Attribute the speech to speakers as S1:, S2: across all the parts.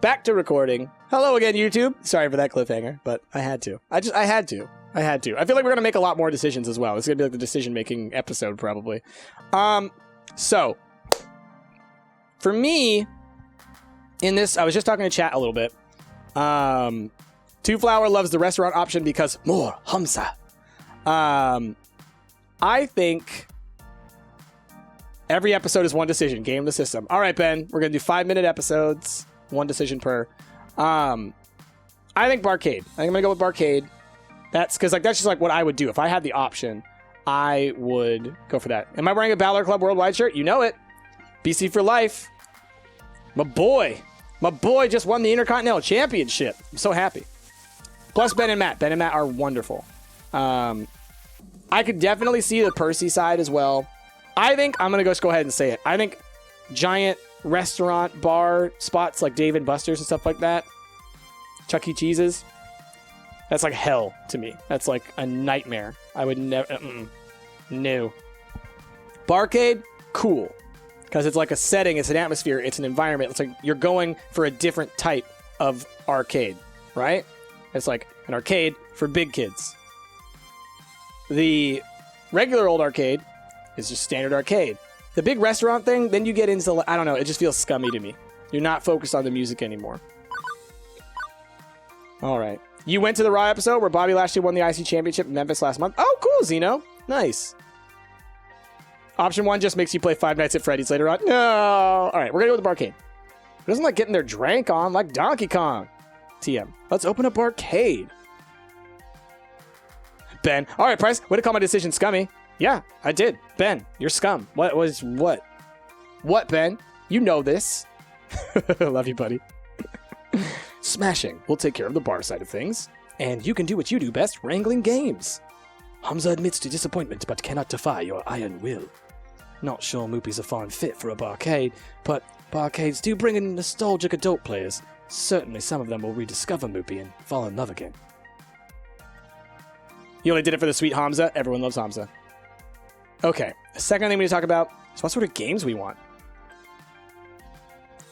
S1: Back to recording. Hello again, YouTube. Sorry for that cliffhanger, but I had to. I had to. I feel like we're going to make a lot more decisions as well. It's going to be like the decision-making episode, probably. So, for me, in this, I was just talking to chat a little bit. Two Flower loves the restaurant option because more Hamza. I think every episode is one decision. Game the system. All right, Ben. We're going to do 5-minute episodes. One decision per. I think Barcade. I think I'm going to go with Barcade. That's because that's just like what I would do. If I had the option, I would go for that. Am I wearing a Balor Club Worldwide shirt? You know it. BC for life. My boy just won the Intercontinental Championship. I'm so happy. Plus Ben and Matt. Ben and Matt are wonderful. I could definitely see the Percy side as well. I think I'm going to just go ahead and say it. I think giant restaurant bar spots like Dave and Buster's and stuff like that. Chuck E. Cheese's. That's like hell to me. That's like a nightmare. I would never... No. Barcade, cool. Because it's like a setting, it's an atmosphere, it's an environment. It's like you're going for a different type of arcade, right? It's like an arcade for big kids. The regular old arcade is just standard arcade. The big restaurant thing, then you get into... I don't know, it just feels scummy to me. You're not focused on the music anymore. All right. You went to the Raw episode where Bobby Lashley won the IC Championship in Memphis last month. Oh, cool, Zeno. Nice. Option 1 just makes you play Five Nights at Freddy's later on. No. All right, we're going to go with the Barcade. It doesn't like getting their drank on like Donkey Kong. TM. Let's open up Barcade. Ben. All right, Price. Way to call my decision scummy. Yeah, I did. Ben, you're scum. What? What, Ben? You know this. Love you, buddy. Smashing. We'll take care of the bar side of things. And you can do what you do best, wrangling games. Hamza admits to disappointment, but cannot defy your iron will. Not sure Moopy's a fine fit for a barcade, but barcades do bring in nostalgic adult players. Certainly some of them will rediscover Moopy and fall in love again. You only did it for the sweet Hamza? Everyone loves Hamza. Okay, the second thing we need to talk about is what sort of games we want.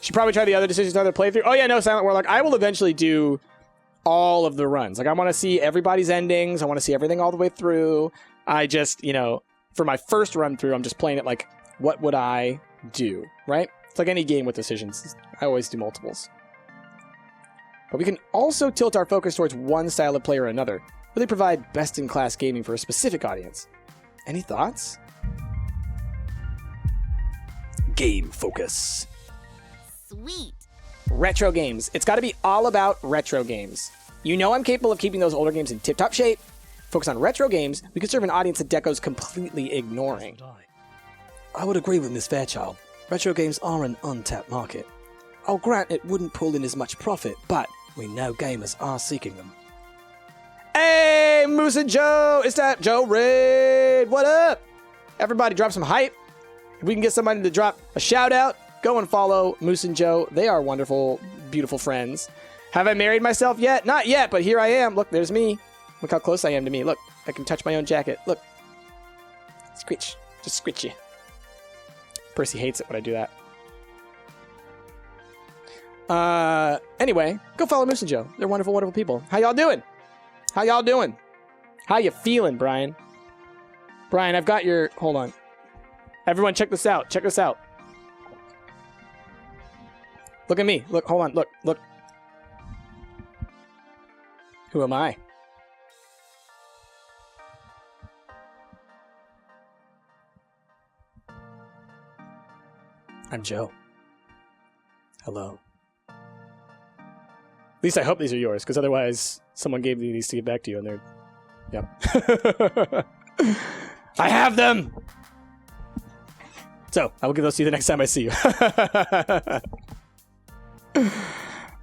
S1: Should probably try the other decisions, other playthrough. Oh yeah, no, Silent Warlock. I will eventually do all of the runs. Like, I want to see everybody's endings. I want to see everything all the way through. I just, for my first run through, I'm just playing it like, what would I do, right? It's like any game with decisions. I always do multiples. But we can also tilt our focus towards one style of play or another. Really provide best-in-class gaming for a specific audience. Any thoughts? Game focus.
S2: Sweet.
S1: Retro games. It's got to be all about retro games. You know I'm capable of keeping those older games in tip-top shape. Focus on retro games, we could serve an audience that Deco's completely ignoring. I would agree with Miss Fairchild. Retro games are an untapped market. I'll grant it wouldn't pull in as much profit, but we know gamers are seeking them. Hey, Moose and Joe! It's that Joe Raid! What up? Everybody drop some hype. If we can get somebody to drop a shout-out, go and follow Moose and Joe. They are wonderful, beautiful friends. Have I married myself yet? Not yet, but here I am. Look, there's me. Look how close I am to me. Look, I can touch my own jacket. Look. Scritch. Just scritchy. Percy hates it when I do that. Anyway, go follow Moose and Joe. They're wonderful, wonderful people. How y'all doing? How y'all doing? How you feeling, Brian? Brian, I've got your... Hold on. Everyone, check this out. Check this out. Look at me. Look, hold on. Look. Who am I? I'm Joe. Hello. At least I hope these are yours, because otherwise someone gave me these to get back to you, and they're... Yep. I have them! So, I will give those to you the next time I see you.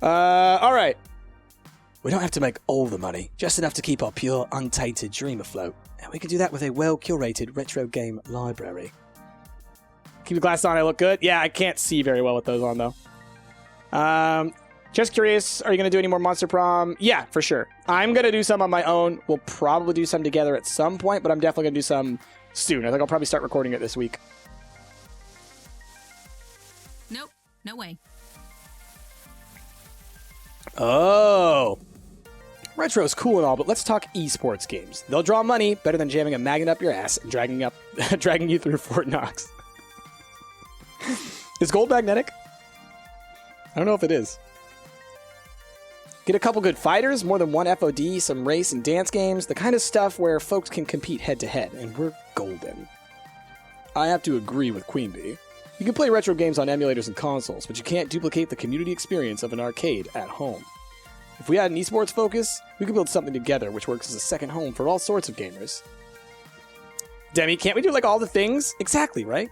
S1: Alright. We don't have to make all the money, just enough to keep our pure, untainted dream afloat. And we can do that with a well-curated retro game library. Keep the glasses on, I look good? Yeah, I can't see very well with those on, though. Just curious, are you going to do any more Monster Prom? Yeah, for sure. I'm going to do some on my own. We'll probably do some together at some point, but I'm definitely going to do some soon. I think I'll probably start recording it this week.
S2: Nope, no way.
S1: Oh. Retro's cool and all, but let's talk esports games. They'll draw money better than jamming a magnet up your ass and dragging you through Fort Knox. Is gold magnetic? I don't know if it is. Get a couple good fighters, more than one FOD, some race and dance games, the kind of stuff where folks can compete head-to-head, and we're golden. I have to agree with Queen Bee. You can play retro games on emulators and consoles, but you can't duplicate the community experience of an arcade at home. If we had an esports focus, we could build something together which works as a second home for all sorts of gamers. Demi, can't we do like all the things? Exactly, right?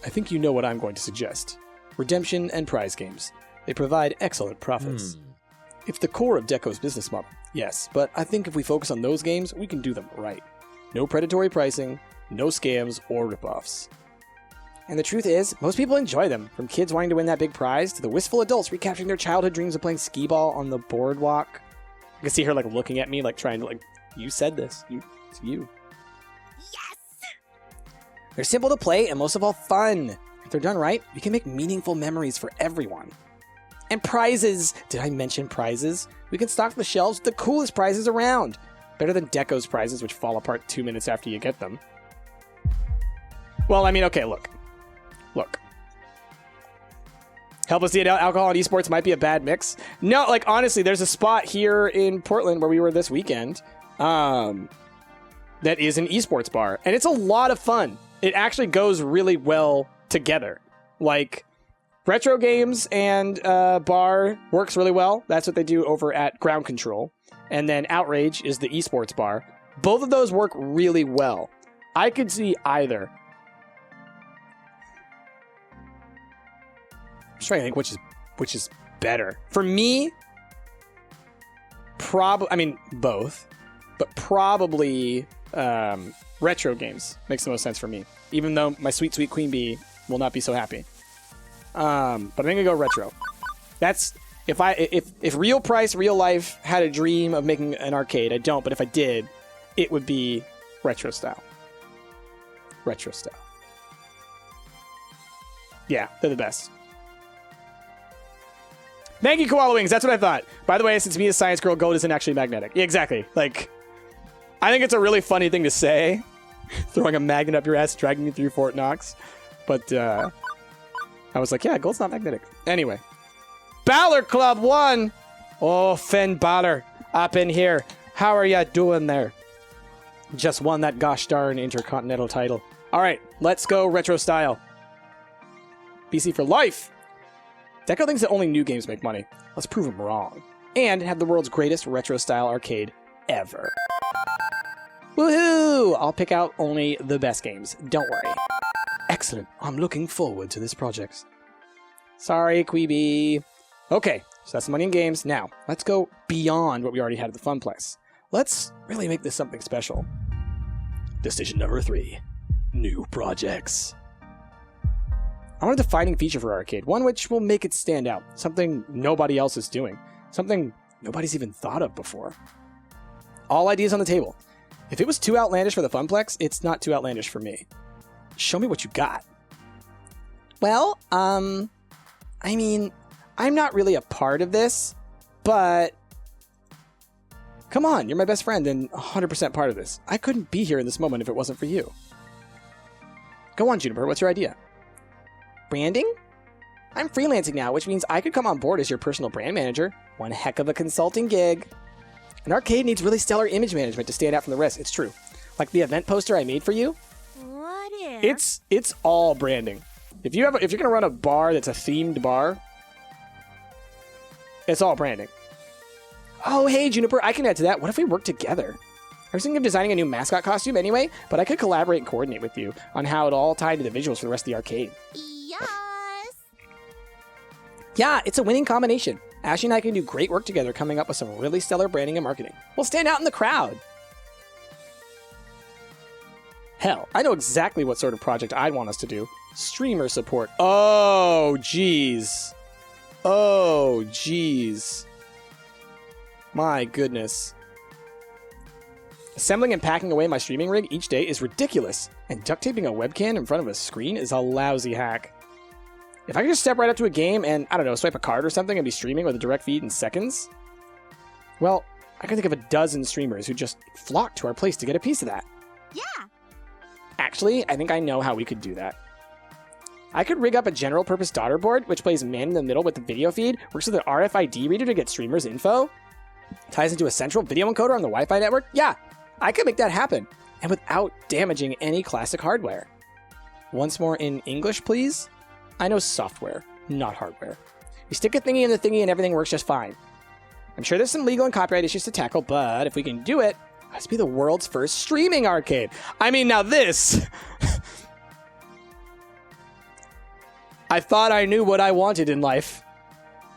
S1: I think you know what I'm going to suggest. Redemption and prize games. They provide excellent profits. It's the core of Deco's business model, yes, but I think if we focus on those games, we can do them right. No predatory pricing, no scams or ripoffs. And the truth is, most people enjoy them, from kids wanting to win that big prize to the wistful adults recapturing their childhood dreams of playing skee-ball on the boardwalk. I can see her like looking at me, like trying to you said this, it's you.
S2: Yes!
S1: They're simple to play and most of all fun. If they're done right, we can make meaningful memories for everyone. And prizes! Did I mention prizes? We can stock the shelves with the coolest prizes around. Better than Deco's prizes, which fall apart 2 minutes after you get them. Well, I mean, okay, look. Helpless to alcohol and esports might be a bad mix. No, like, honestly, there's a spot here in Portland where we were this weekend that is an esports bar. And it's a lot of fun. It actually goes really well together. Like, retro games and bar works really well. That's what they do over at Ground Control. And then Outrage is the esports bar. Both of those work really well. I could see either. I'm trying to think which is better. For me, both. But probably retro games makes the most sense for me. Even though my sweet, sweet Queen Bee will not be so happy. But I'm gonna go retro. That's if real price, real life had a dream of making an arcade. I don't, but if I did, it would be retro style. Retro style. Yeah, they're the best. Thank you, Koala Wings. That's what I thought. By the way, since me as Science Girl, gold isn't actually magnetic. Yeah, exactly. Like, I think it's a really funny thing to say. Throwing a magnet up your ass, dragging you through Fort Knox. But, I was like, yeah, gold's not magnetic. Anyway. Balor Club 1! Oh, Finn Balor. Up in here. How are ya doing there? Just won that gosh darn Intercontinental title. Alright, let's go retro style. BC for life! Deco thinks that only new games make money. Let's prove him wrong. And have the world's greatest retro-style arcade ever. Woohoo! I'll pick out only the best games. Don't worry. Excellent. I'm looking forward to this project. Sorry, Queeby. Okay, so that's the money in games. Now, let's go beyond what we already had at the Funplex. Let's really make this something special. Decision number 3. New projects. I want a defining feature for arcade, one which will make it stand out, something nobody else is doing, something nobody's even thought of before. All ideas on the table. If it was too outlandish for the Funplex, it's not too outlandish for me. Show me what you got. Well, I mean, I'm not really a part of this, but come on, you're my best friend and 100% part of this. I couldn't be here in this moment if it wasn't for you. Go on, Juniper, what's your idea? Branding? I'm freelancing now, which means I could come on board as your personal brand manager. One heck of a consulting gig. An arcade needs really stellar image management to stand out from the rest. It's true. Like the event poster I made for you.
S2: What if?
S1: It's all branding. If you're gonna run a bar that's a themed bar, it's all branding. Oh, hey Juniper, I can add to that. What if we work together? I was thinking of designing a new mascot costume anyway, but I could collaborate and coordinate with you on how it all tied to the visuals for the rest of the arcade.
S2: Yes!
S1: Yeah, it's a winning combination. Ashley and I can do great work together coming up with some really stellar branding and marketing. We'll stand out in the crowd. Hell, I know exactly what sort of project I'd want us to do. Streamer support. Oh, jeez. Oh, jeez. My goodness. Assembling and packing away my streaming rig each day is ridiculous, and duct taping a webcam in front of a screen is a lousy hack. If I could just step right up to a game and, I don't know, swipe a card or something and be streaming with a direct feed in seconds, well, I can think of a dozen streamers who just flock to our place to get a piece of that.
S2: Yeah.
S1: Actually, I think I know how we could do that. I could rig up a general purpose daughter board, which plays man in the middle with the video feed, works with an RFID reader to get streamers' info, ties into a central video encoder on the Wi-Fi network. Yeah, I could make that happen, and without damaging any classic hardware. Once more in English, please. I know software, not hardware. We stick a thingy in the thingy and everything works just fine. I'm sure there's some legal and copyright issues to tackle, but if we can do it, let's be the world's first streaming arcade. I mean, now this... I thought I knew what I wanted in life.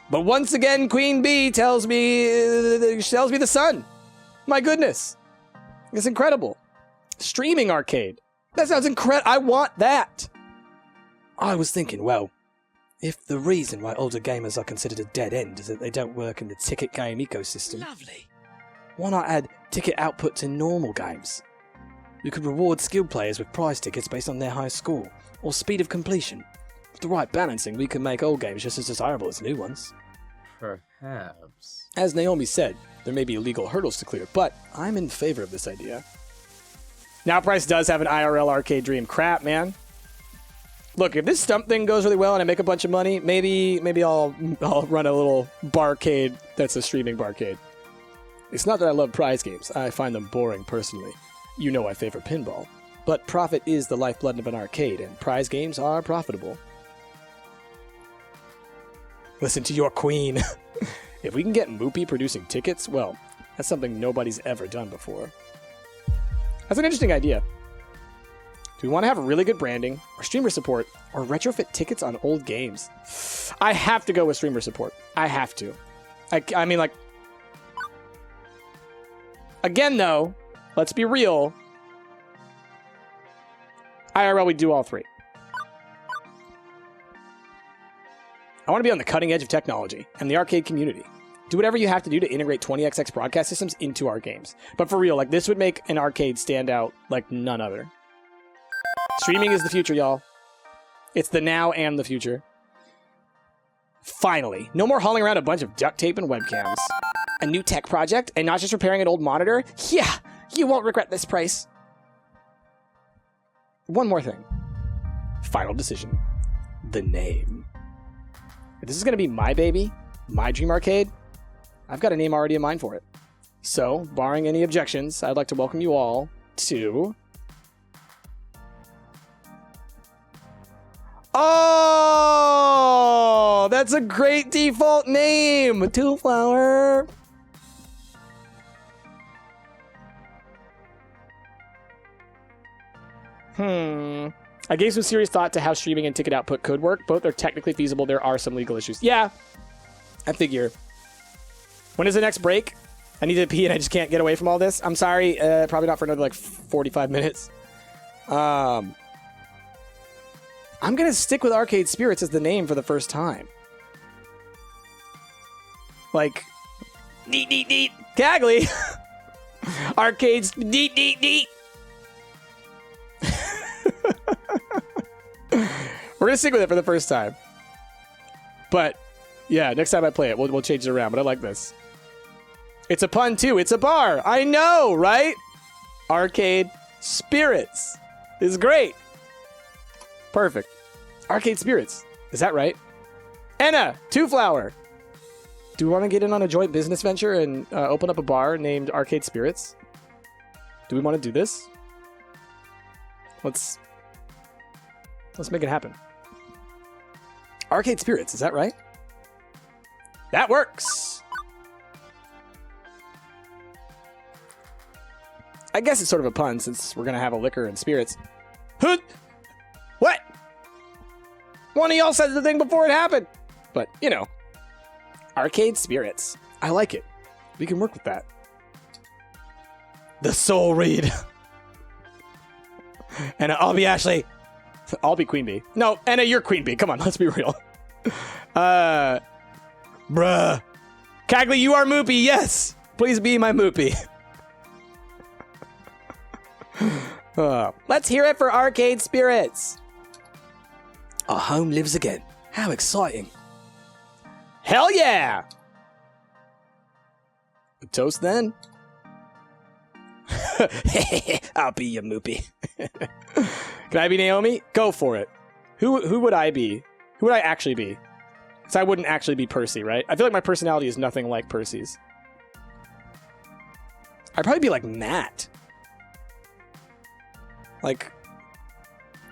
S1: But once again, Queen Bee tells me the sun. My goodness. It's incredible. Streaming arcade. That sounds incredible. I want that. I was thinking, well, if the reason why older gamers are considered a dead end is that they don't work in the ticket game ecosystem.
S3: Lovely.
S1: Why not add ticket output to normal games? You could reward skilled players with prize tickets based on their high score, or speed of completion. With the right balancing, we can make old games just as desirable as new ones.
S3: Perhaps.
S1: As Naomi said, there may be legal hurdles to clear, but I'm in favor of this idea. Now Price does have an IRL arcade dream. Crap, man. Look, if this Stumpt thing goes really well and I make a bunch of money, maybe I'll run a little barcade that's a streaming barcade. It's not that I love prize games. I find them boring personally. You know I favor pinball. But profit is the lifeblood of an arcade, and prize games are profitable. Listen to your queen. If we can get Moopy producing tickets, well, that's something nobody's ever done before. That's an interesting idea. Do we want to have really good branding, or streamer support, or retrofit tickets on old games? I have to go with streamer support. I have to. I mean, like... Again, though, let's be real. IRL, we do all three. I want to be on the cutting edge of technology and the arcade community. Do whatever you have to do to integrate 20XX broadcast systems into our games. But for real, like, this would make an arcade stand out like none other. Streaming is the future, y'all. It's the now and the future. Finally, no more hauling around a bunch of duct tape and webcams. A new tech project and not just repairing an old monitor? Yeah, you won't regret this price. One more thing. Final decision. The name. If this is going to be my baby, my dream arcade, I've got a name already in mind for it. So, barring any objections, I'd like to welcome you all to... Oh! That's a great default name! Two Flower! I gave some serious thought to how streaming and ticket output could work. Both are technically feasible. There are some legal issues. Yeah, I figure. When is the next break? I need to pee and I just can't get away from all this. I'm sorry. Probably not for another, like, 45 minutes. I'm going to stick with Arcade Spirits as the name for the first time. Like, neat, neat, neat. Cagley. Arcades, neat, neat, neat. We're gonna stick with it for the first time. But yeah, next time I play it, we'll change it around. But I like this. It's a pun too. It's a bar. I know, right? Arcade Spirits is great. Perfect. Arcade Spirits. Is that right? Anna, Two Flower. Do we want to get in on a joint business venture and open up a bar named Arcade Spirits? Do we want to do this? Let's make it happen. Arcade Spirits, is that right? That works! I guess it's sort of a pun since we're going to have a liquor and spirits. Hoot! What? One of y'all said the thing before it happened! But, you know. Arcade Spirits. I like it. We can work with that. The Soul Read. And I'll be Ashley. I'll be Queen Bee. No, Anna, you're Queen Bee. Come on, let's be real. Bruh. Cagley, you are Moopy. Yes. Please be my Moopy. Let's hear it for Arcade Spirits. Our home lives again. How exciting. Hell yeah! A toast then? I'll be your moopy. Can I be Naomi? Go for it. Who would I be? Who would I actually be? Because I wouldn't actually be Percy, right? I feel like my personality is nothing like Percy's. I'd probably be like Matt. Like,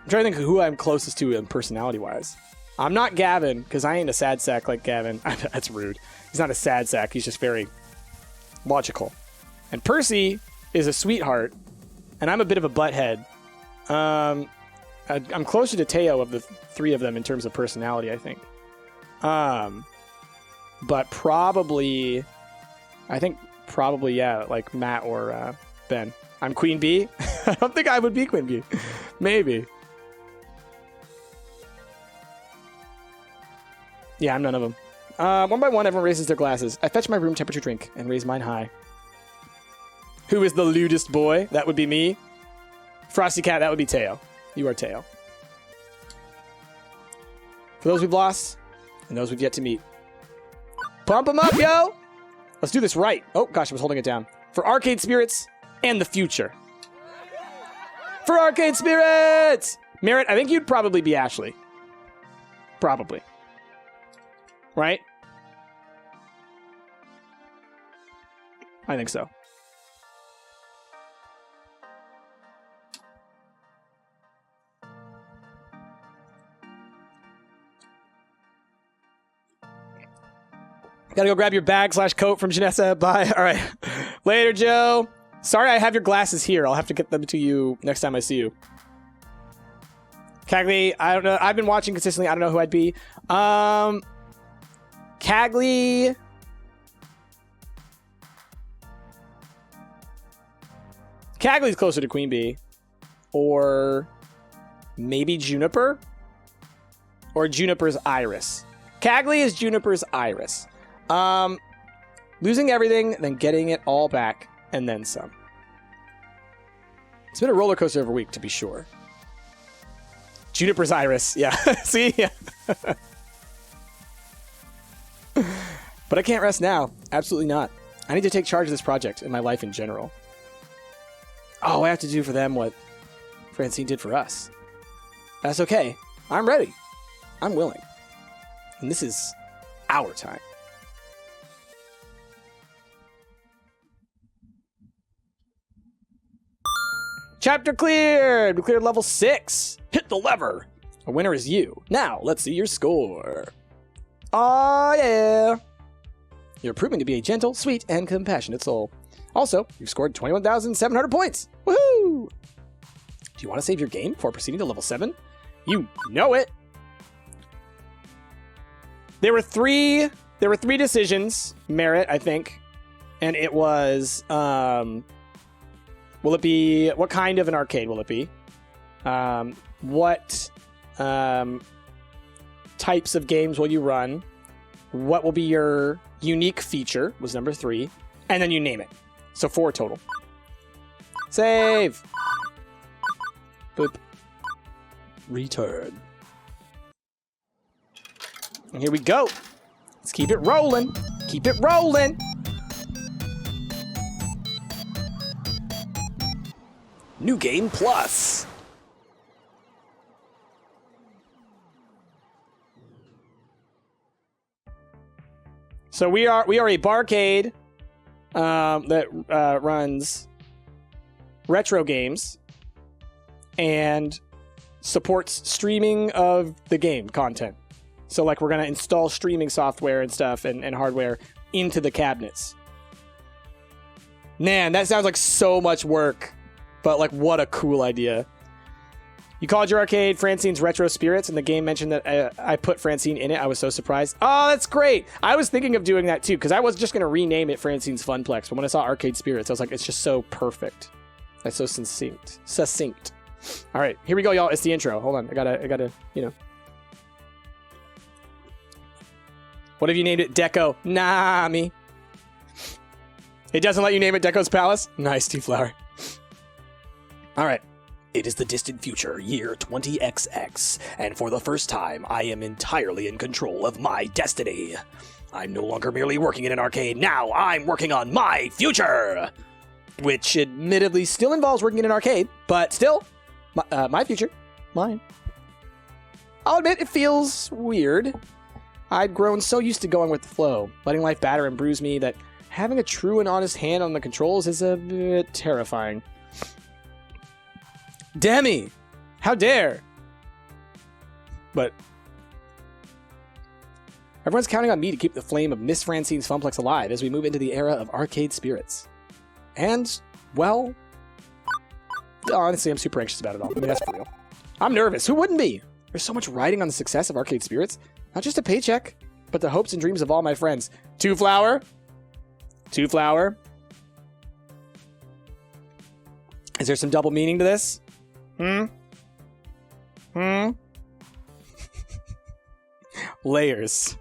S1: I'm trying to think of who I'm closest to in personality-wise. I'm not Gavin, because I ain't a sad sack like Gavin. That's rude. He's not a sad sack. He's just very logical. And Percy is a sweetheart, and I'm a bit of a butthead. I'm closer to Teo of the three of them in terms of personality, I think. But probably, yeah, like Matt or Ben. I'm Queen Bee. I don't think I would be Queen Bee. Maybe. Yeah, I'm none of them. One by one, everyone raises their glasses. I fetch my room temperature drink and raise mine high. Who is the lewdest boy? That would be me. Frosty Cat, that would be Teo. You are Teo. For those we've lost, and those we've yet to meet. Pump them up, yo! Let's do this right. Oh, gosh, I was holding it down. For arcade spirits and the future. For arcade spirits! Merritt, I think you'd probably be Ashley. Probably. Right? I think so. Gotta go grab your bag/coat from Janessa. Bye. All right. Later, Joe. Sorry I have your glasses here. I'll have to get them to you next time I see you. Cagley, I don't know. I've been watching consistently. I don't know who I'd be. Cagley. Cagley's closer to Queen Bee. Or maybe Juniper? Or Juniper's Iris. Cagley is Juniper's Iris. Losing everything, then getting it all back, and then some. It's been a roller coaster every week, to be sure. Juniper's Iris, yeah. See? Yeah. But I can't rest now. Absolutely not. I need to take charge of this project and my life in general. Oh, I have to do for them what Francine did for us. That's okay. I'm ready. I'm willing. And this is our time. Chapter cleared! We cleared level 6. Hit the lever. A winner is you. Now, let's see your score. Oh yeah! You're proving to be a gentle, sweet, and compassionate soul. Also, you've scored 21,700 points. Woohoo! Do you want to save your game before proceeding to level 7? You know it! There were three decisions, Merit, I think. And it was, will it be, what kind of an arcade will it be? What types of games will you run? What will be your unique feature was number 3. And then you name it. So 4 total. Save! Boop. Return. And here we go. Let's keep it rolling. Keep it rolling. New Game Plus. So we are a barcade that runs retro games and supports streaming of the game content. So like we're gonna install streaming software and stuff and hardware into the cabinets. Man, that sounds like so much work, but like what a cool idea. You called your arcade Francine's Retro Spirits, and the game mentioned that I put Francine in it. I was so surprised. Oh, that's great. I was thinking of doing that too, because I was just going to rename it Francine's Funplex, but when I saw Arcade Spirits, I was like, it's just so perfect. That's so succinct. All right, here we go, y'all. It's the intro. Hold on. I gotta, you know. What have you named it? Deco. Nah, me. It doesn't let you name it Deco's Palace? Nice, T-Flower. All right. It is the distant future, year 20XX, and for the first time, I am entirely in control of my destiny. I'm no longer merely working in an arcade, now I'm working on my future! Which admittedly still involves working in an arcade, but still, my future, mine. I'll admit it feels weird. I'd grown so used to going with the flow, letting life batter and bruise me, that having a true and honest hand on the controls is a bit terrifying. Demi! How dare! But everyone's counting on me to keep the flame of Miss Francine's Funplex alive as we move into the era of arcade spirits. And, well, honestly, I'm super anxious about it all. I mean, that's for real. I'm nervous. Who wouldn't be? There's so much riding on the success of arcade spirits. Not just a paycheck, but the hopes and dreams of all my friends. Two flower. Is there some double meaning to this? Layers.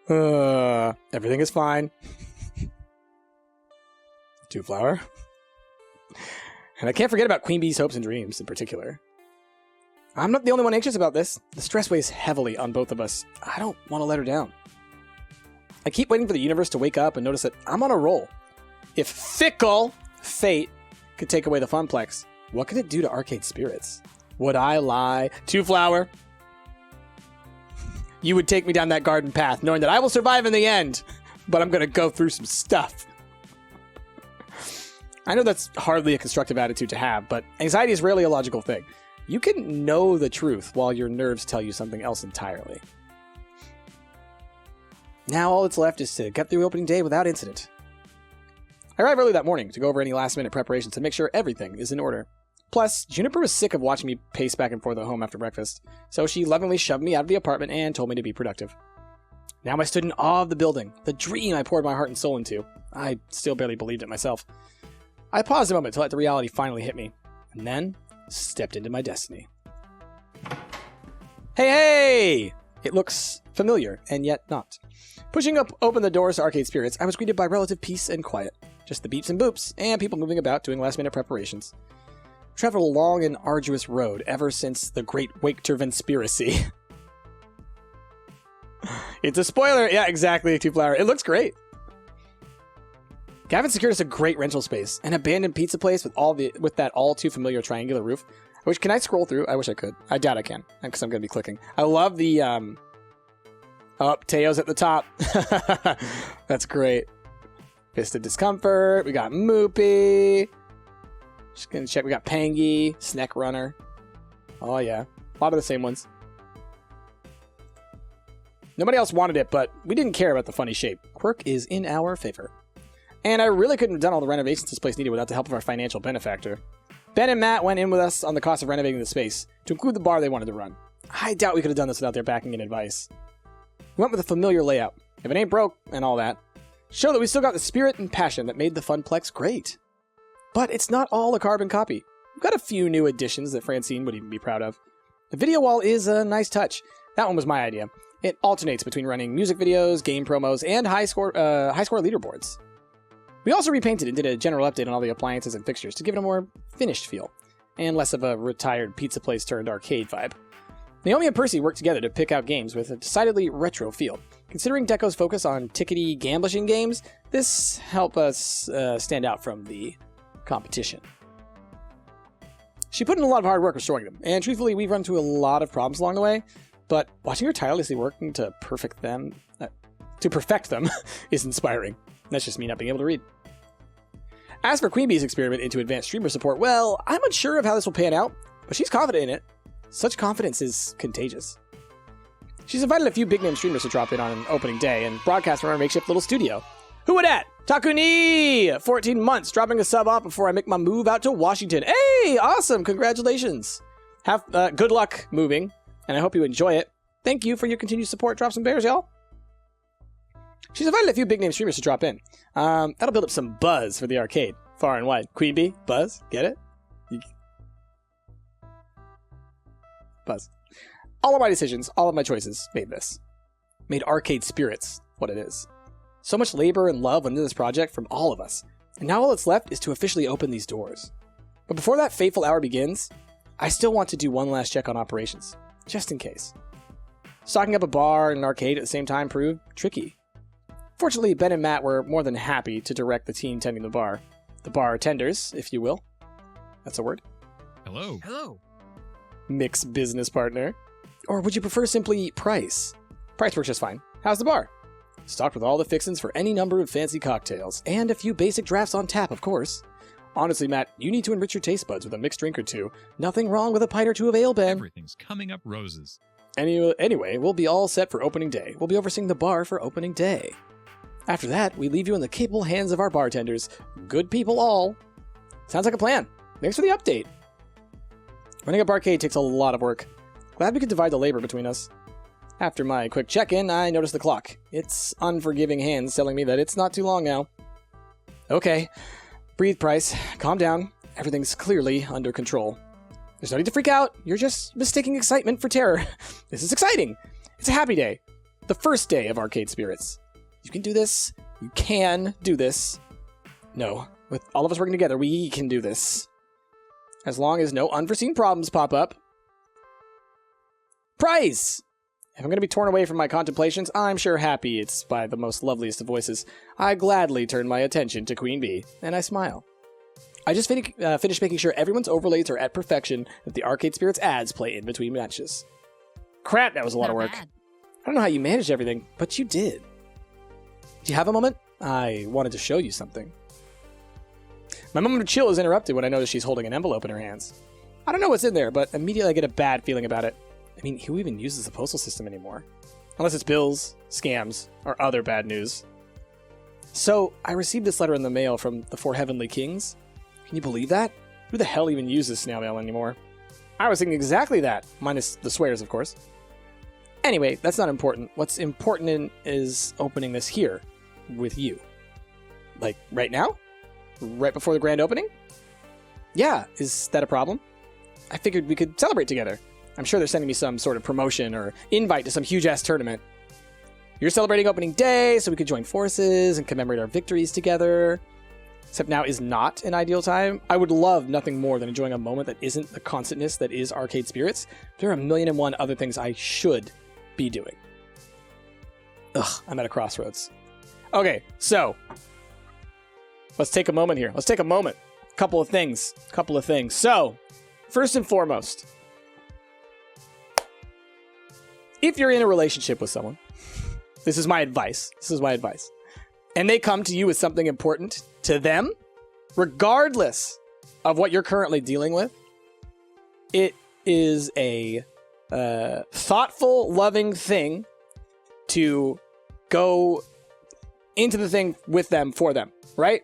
S1: Everything is fine. Two flower. And I can't forget about Queen Bee's hopes and dreams in particular. I'm not the only one anxious about this. The stress weighs heavily on both of us. I don't want to let her down. I keep waiting for the universe to wake up and notice that I'm on a roll. If fickle fate could take away the Funplex, what could it do to arcade spirits? Would I lie? Two flower. You would take me down that garden path, knowing that I will survive in the end, but I'm going to go through some stuff. I know that's hardly a constructive attitude to have, but anxiety is rarely a logical thing. You can know the truth while your nerves tell you something else entirely. Now all that's left is to get through opening day without incident. I arrived early that morning to go over any last-minute preparations to make sure everything is in order. Plus, Juniper was sick of watching me pace back and forth at home after breakfast, so she lovingly shoved me out of the apartment and told me to be productive. Now I stood in awe of the building, the dream I poured my heart and soul into. I still barely believed it myself. I paused a moment to let the reality finally hit me, and then stepped into my destiny. Hey! It looks familiar, and yet not. Pushing open the doors to Arcade Spirits, I was greeted by relative peace and quiet. Just the beeps and boops, and people moving about doing last-minute preparations. Traveled a long and arduous road ever since the Great Waketer Conspiracy. It's a spoiler! Yeah, exactly, Two Flower. It looks great. Gavin secured us a great rental space, an abandoned pizza place with that all-too-familiar triangular roof. Can I scroll through? I wish I could. I doubt I can, because I'm going to be clicking. I love the, Teo's at the top. That's great. Fist of Discomfort. We got Moopy. Just going to check. We got Pangy. Snack Runner. Oh, yeah. A lot of the same ones. Nobody else wanted it, but we didn't care about the funny shape. Quirk is in our favor. And I really couldn't have done all the renovations this place needed without the help of our financial benefactor. Ben and Matt went in with us on the cost of renovating the space, to include the bar they wanted to run. I doubt we could have done this without their backing and advice. We went with a familiar layout. If it ain't broke, and all that. Show that we still got the spirit and passion that made the Funplex great. But it's not all a carbon copy. We've got a few new additions that Francine would even be proud of. The video wall is a nice touch. That one was my idea. It alternates between running music videos, game promos, and high score leaderboards. We also repainted and did a general update on all the appliances and fixtures to give it a more finished feel, and less of a retired pizza place turned arcade vibe. Naomi and Percy worked together to pick out games with a decidedly retro feel. Considering Deco's focus on tickety gamblishing games, this helped us stand out from the competition. She put in a lot of hard work restoring them, and truthfully, we've run into a lot of problems along the way, but watching her tirelessly working to perfect them is inspiring. That's just me not being able to read. As for Queen Bee's experiment into advanced streamer support, well, I'm unsure of how this will pan out, but she's confident in it. Such confidence is contagious. She's invited a few big-name streamers to drop in on an opening day and broadcast from our makeshift little studio. Who would dat? Takuni! 14 months, dropping a sub off before I make my move out to Washington. Hey! Awesome! Congratulations! Have good luck moving, and I hope you enjoy it. Thank you for your continued support. Drop some bears, y'all. She's invited a few big-name streamers to drop in. That'll build up some buzz for the arcade. Far and wide. Queen Bee, buzz, get it? Buzz. All of my decisions, all of my choices made this. Made Arcade Spirits what it is. So much labor and love went into this project from all of us. And now all that's left is to officially open these doors. But before that fateful hour begins, I still want to do one last check on operations, just in case. Stocking up a bar and an arcade at the same time proved tricky. Fortunately, Ben and Matt were more than happy to direct the team tending the bar. The bartenders, if you will. That's a word.
S4: Hello.
S5: Hello.
S1: Mixed business partner. Or would you prefer simply price? Price works just fine. How's the bar? Stocked with all the fixins for any number of fancy cocktails, and a few basic drafts on tap, of course. Honestly, Matt, you need to enrich your taste buds with a mixed drink or two. Nothing wrong with a pint or two of ale, Ben.
S4: Everything's coming up roses.
S1: Anyway, we'll be all set for opening day. We'll be overseeing the bar for opening day. After that, we leave you in the capable hands of our bartenders. Good people all. Sounds like a plan. Thanks for the update. Running a barcade takes a lot of work. Glad we could divide the labor between us. After my quick check-in, I noticed the clock. Its unforgiving hands telling me that it's not too long now. Okay. Breathe, Price. Calm down. Everything's clearly under control. There's no need to freak out. You're just mistaking excitement for terror. This is exciting. It's a happy day. The first day of Arcade Spirits. You can do this. You can do this. No. With all of us working together, we can do this. As long as no unforeseen problems pop up. Price! If I'm going to be torn away from my contemplations, I'm sure happy it's by the most loveliest of voices. I gladly turn my attention to Queen Bee, and I smile. I just finished making sure everyone's overlays are at perfection that the Arcade Spirits ads play in between matches. Crap, that was a lot of work.
S2: Bad.
S1: I don't know how you managed everything, but you did. Do you have a moment? I wanted to show you something. My moment of chill is interrupted when I notice she's holding an envelope in her hands. I don't know what's in there, but immediately I get a bad feeling about it. I mean, who even uses the postal system anymore? Unless it's bills, scams, or other bad news. So, I received this letter in the mail from the 4 Heavenly Kings. Can you believe that? Who the hell even uses snail mail anymore? I was thinking exactly that, minus the swears, of course. Anyway, that's not important. What's important is opening this here, with you. Like, right now? Right before the grand opening? Yeah, is that a problem? I figured we could celebrate together. I'm sure they're sending me some sort of promotion or invite to some huge-ass tournament. You're celebrating opening day, so we could join forces and commemorate our victories together. Except now is not an ideal time. I would love nothing more than enjoying a moment that isn't the constantness that is Arcade Spirits. There are a million and one other things I should be doing. Ugh, I'm at a crossroads. Okay, so let's take a moment here. Let's take a moment. Couple of things. So, first and foremost, if you're in a relationship with someone, this is my advice. And they come to you with something important to them, regardless of what you're currently dealing with, it is a thoughtful, loving thing to go into the thing with them, for them, right?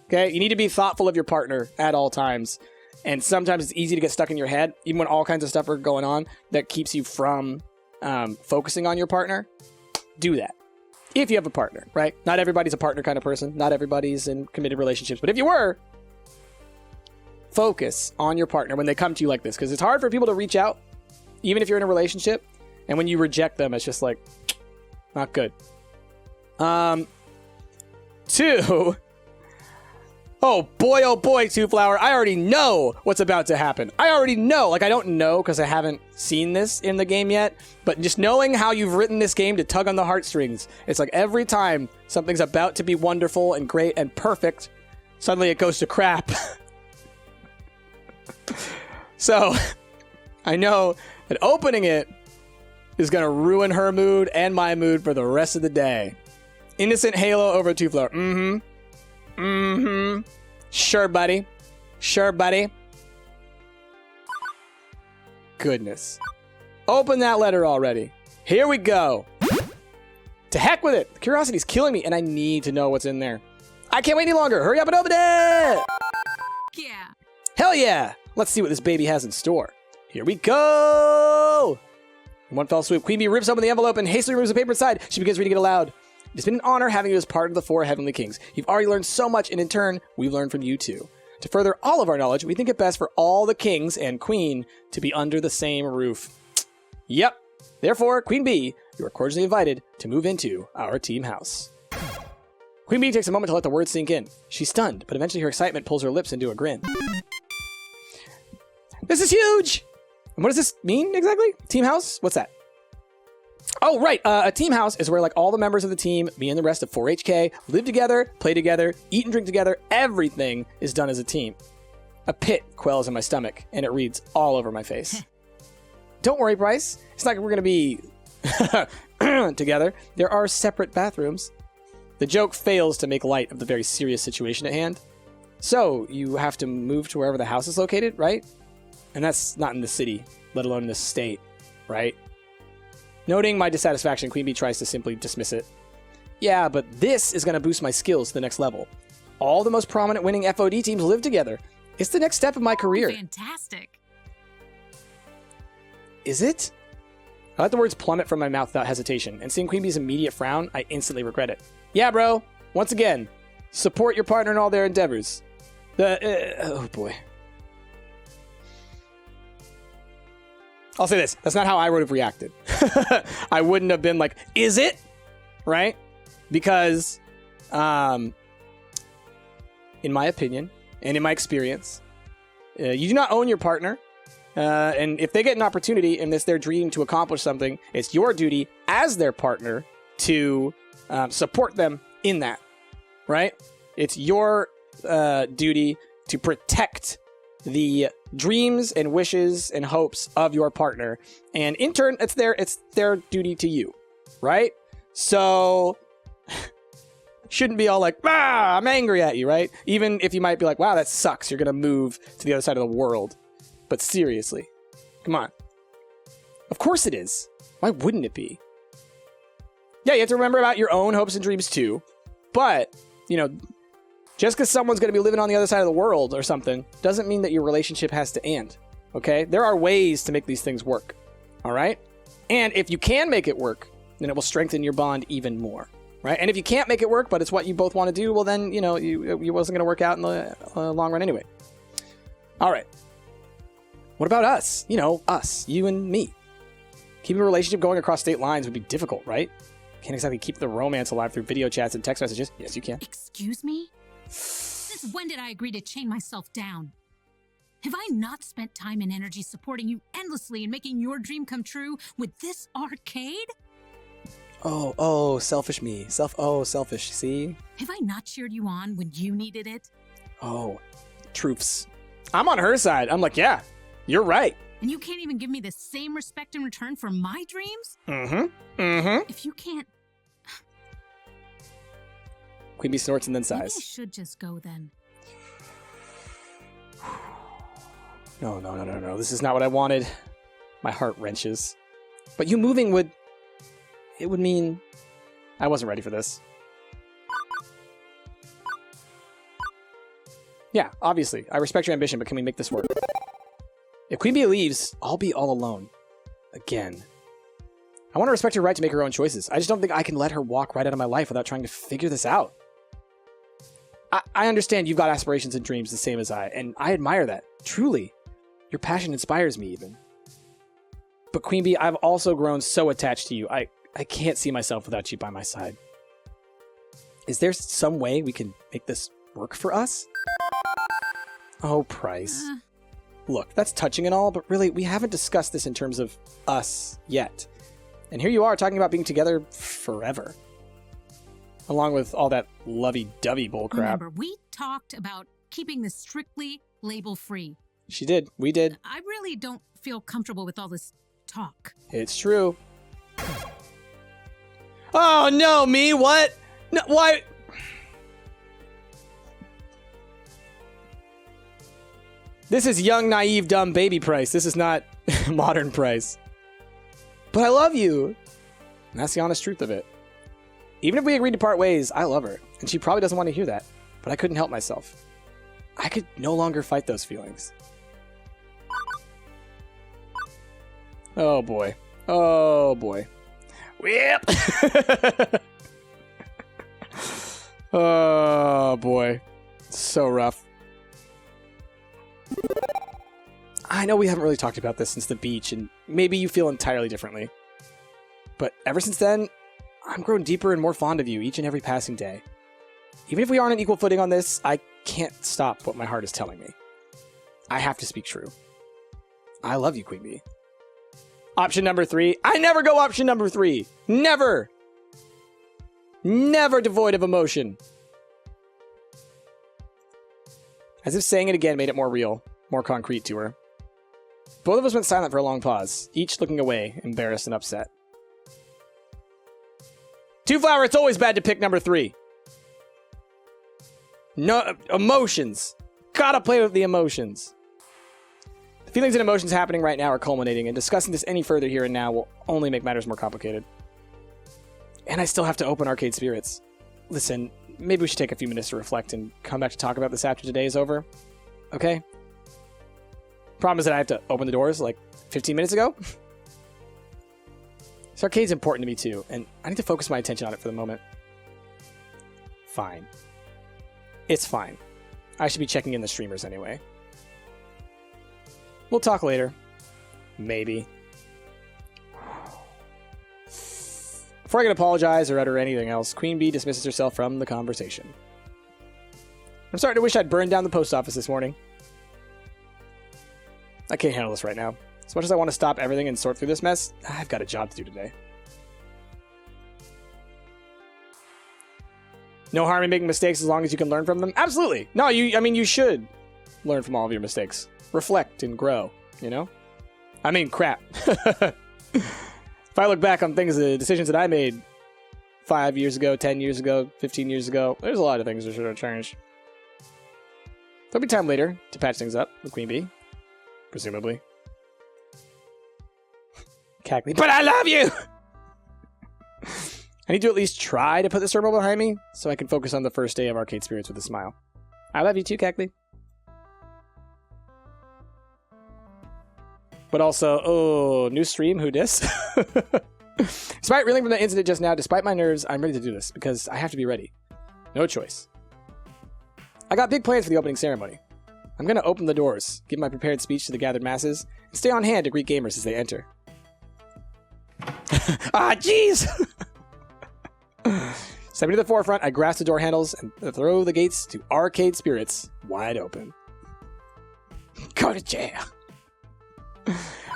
S1: Okay, you need to be thoughtful of your partner at all times. And sometimes it's easy to get stuck in your head, even when all kinds of stuff are going on that keeps you from focusing on your partner. Do that. If you have a partner, right? Not everybody's a partner kind of person. Not everybody's in committed relationships. But if you were, focus on your partner when they come to you like this. Because it's hard for people to reach out, even if you're in a relationship. And when you reject them, it's just like, not good. 2, oh boy, Two Flower, I already know what's about to happen. I already know. Like, I don't know because I haven't seen this in the game yet, but just knowing how you've written this game to tug on the heartstrings, it's like every time something's about to be wonderful and great and perfect, suddenly it goes to crap. So, I know that opening it is going to ruin her mood and my mood for the rest of the day. Innocent Halo over Two Flower. Sure, buddy. Goodness. Open that letter already. Here we go. To heck with it. Curiosity's killing me, and I need to know what's in there. I can't wait any longer. Hurry up and open it!
S2: Yeah.
S1: Hell yeah! Let's see what this baby has in store. Here we go! In one fell swoop, Queen Bee rips open the envelope and hastily removes the paper inside. She begins reading it aloud. It's been an honor having you as part of the 4 Heavenly Kings. You've already learned so much, and in turn, we've learned from you too. To further all of our knowledge, we think it best for all the kings and queen to be under the same roof. Yep. Therefore, Queen Bee, you are cordially invited to move into our team house. Queen Bee takes a moment to let the words sink in. She's stunned, but eventually her excitement pulls her lips into a grin. This is huge! And what does this mean exactly? Team house? What's that? Oh, right. A team house is where like all the members of the team, me and the rest of 4HK, live together, play together, eat and drink together. Everything is done as a team. A pit quells in my stomach, and it reads all over my face. Don't worry, Bryce. It's not like we're going to be together. There are separate bathrooms. The joke fails to make light of the very serious situation at hand. So, you have to move to wherever the house is located, right? And that's not in the city, let alone in the state, right? Noting my dissatisfaction, Queen Bee tries to simply dismiss it. Yeah, but this is going to boost my skills to the next level. All the most prominent winning FOD teams live together. It's the next step of my career.
S2: Fantastic.
S1: Is it? I let the words plummet from my mouth without hesitation, and seeing Queen Bee's immediate frown, I instantly regret it. Yeah, bro. Once again, support your partner in all their endeavors. Oh boy. I'll say this. That's not how I would have reacted. I wouldn't have been like, is it? Right? Because, in my opinion, and in my experience, you do not own your partner. And if they get an opportunity and it's their dream to accomplish something, it's your duty as their partner to support them in that. Right? It's your duty to protect the dreams and wishes and hopes of your partner, and in turn it's their duty to you, right? So shouldn't be all like, I'm angry at you, right? Even if you might be like, wow, that sucks, you're gonna move to the other side of the world. But seriously, come on. Of course it is. Why wouldn't it be? Yeah, you have to remember about your own hopes and dreams too, but just because someone's going to be living on the other side of the world or something doesn't mean that your relationship has to end, okay? There are ways to make these things work, all right? And if you can make it work, then it will strengthen your bond even more, right? And if you can't make it work, but it's what you both want to do, well then, you wasn't going to work out in the long run anyway. All right. What about us? Us, you and me. Keeping a relationship going across state lines would be difficult, right? Can't exactly keep the romance alive through video chats and text messages. Yes, you can.
S5: Excuse me? Since when did I agree to chain myself down? Have I not spent time and energy supporting you endlessly and making your dream come true with this arcade?
S1: Oh, selfish me. Selfish, see?
S5: Have I not cheered you on when you needed it?
S1: Oh, truths. I'm on her side. I'm like, yeah, you're right.
S5: And you can't even give me the same respect in return for my dreams?
S1: Mm-hmm.
S5: If you can't...
S1: Queen Bee snorts and then
S5: maybe I
S1: sighs.
S5: should just go then.
S1: No. This is not what I wanted. My heart wrenches. But you moving would mean I wasn't ready for this. Yeah, obviously. I respect your ambition, but can we make this work? If Queen Bee leaves, I'll be all alone. Again. I want to respect her right to make her own choices. I just don't think I can let her walk right out of my life without trying to figure this out. I understand you've got aspirations and dreams the same as I, and I admire that. Truly. Your passion inspires me, even. But Queen Bee, I've also grown so attached to you. I can't see myself without you by my side. Is there some way we can make this work for us? Oh, Price. Look, that's touching and all, but really, we haven't discussed this in terms of us yet. And here you are talking about being together forever. Along with all that lovey-dovey bullcrap.
S5: Remember, we talked about keeping this strictly label-free.
S1: She did. We did.
S5: I really don't feel comfortable with all this talk.
S1: It's true. Oh, no, me? What? No, why? This is young, naive, dumb baby Price. This is not modern Price. But I love you. And that's the honest truth of it. Even if we agreed to part ways, I love her. And she probably doesn't want to hear that. But I couldn't help myself. I could no longer fight those feelings. Oh boy. Oh boy. Whip! Oh boy. So rough. I know we haven't really talked about this since the beach, and maybe you feel entirely differently. But ever since then, I'm grown deeper and more fond of you each and every passing day. Even if we aren't on equal footing on this, I can't stop what my heart is telling me. I have to speak true. I love you, Queen Bee. Option number 3. I never go option number 3. Never. Never devoid of emotion. As if saying it again made it more real, more concrete to her. Both of us went silent for a long pause, each looking away, embarrassed and upset. 2 Flower, it's always bad to pick number 3. No, emotions. Gotta play with the emotions. The feelings and emotions happening right now are culminating, and discussing this any further here and now will only make matters more complicated. And I still have to open Arcade Spirits. Listen, maybe we should take a few minutes to reflect and come back to talk about this after today is over. Okay? Problem is that I have to open the doors like 15 minutes ago. This arcade's important to me too, and I need to focus my attention on it for the moment. Fine. It's fine. I should be checking in the streamers anyway. We'll talk later. Maybe. Before I can apologize or utter anything else, Queen Bee dismisses herself from the conversation. I'm starting to wish I'd burned down the post office this morning. I can't handle this right now. As much as I want to stop everything and sort through this mess, I've got a job to do today. No harm in making mistakes as long as you can learn from them? Absolutely! No, you should learn from all of your mistakes. Reflect and grow, you know? I mean, crap. If I look back on the decisions that I made 5 years ago, 10 years ago, 15 years ago, there's a lot of things that should have changed. There'll be time later to patch things up with Queen Bee. Presumably. Cackly, but I love you! I need to at least try to put the sermon behind me so I can focus on the first day of Arcade Spirits with a smile. I love you too, Cackly. But also, oh, new stream, who dis? Despite reeling from the incident just now, despite my nerves, I'm ready to do this because I have to be ready. No choice. I got big plans for the opening ceremony. I'm going to open the doors, give my prepared speech to the gathered masses, and stay on hand to greet gamers as they enter. Ah, jeez! Stepping to the forefront, I grasp the door handles and throw the gates to Arcade Spirits wide open. Go to jail.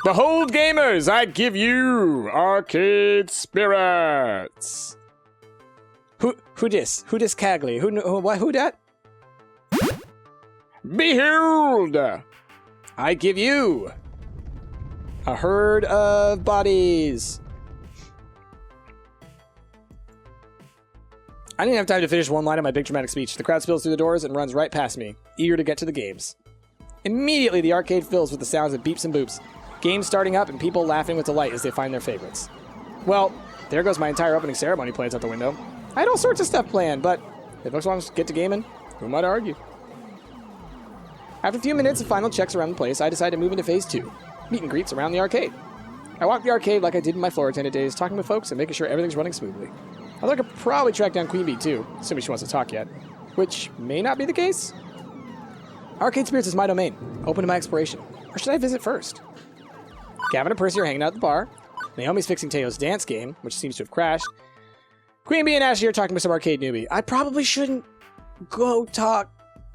S1: Behold, gamers, I give you Arcade Spirits. Who dis? Who dis Cagley? Who dat? Behold, I give you a herd of bodies. I didn't have time to finish one line of my big dramatic speech. The crowd spills through the doors and runs right past me, eager to get to the games. Immediately, the arcade fills with the sounds of beeps and boops. Games starting up and people laughing with delight as they find their favorites. Well, there goes my entire opening ceremony plans out the window. I had all sorts of stuff planned, but if folks want to get to gaming, who might argue? After a few minutes of final checks around the place, I decided to move into Phase 2, meet and greets around the arcade. I walked the arcade like I did in my floor attendant days, talking with folks and making sure everything's running smoothly. Although I could probably track down Queen Bee too, assuming she wants to talk yet, which may not be the case. Arcade Spirits is my domain, open to my exploration. Or should I visit first? Gavin and Percy are hanging out at the bar. Naomi's fixing Teo's dance game, which seems to have crashed. Queen Bee and Ashley are talking with some arcade newbie. I probably shouldn't go talk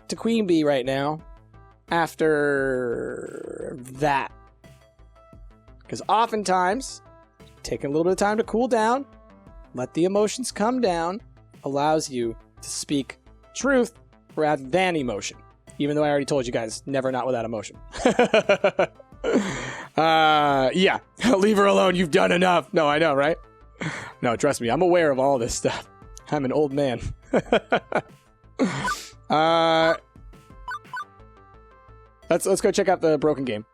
S1: to Queen Bee right now after that. Because oftentimes, taking a little bit of time to cool down, let the emotions come down, allows you to speak truth rather than emotion. Even though I already told you guys, never not without emotion. Yeah, leave her alone. You've done enough. No, I know, right? No, trust me. I'm aware of all this stuff. I'm an old man. Let's go check out the broken game.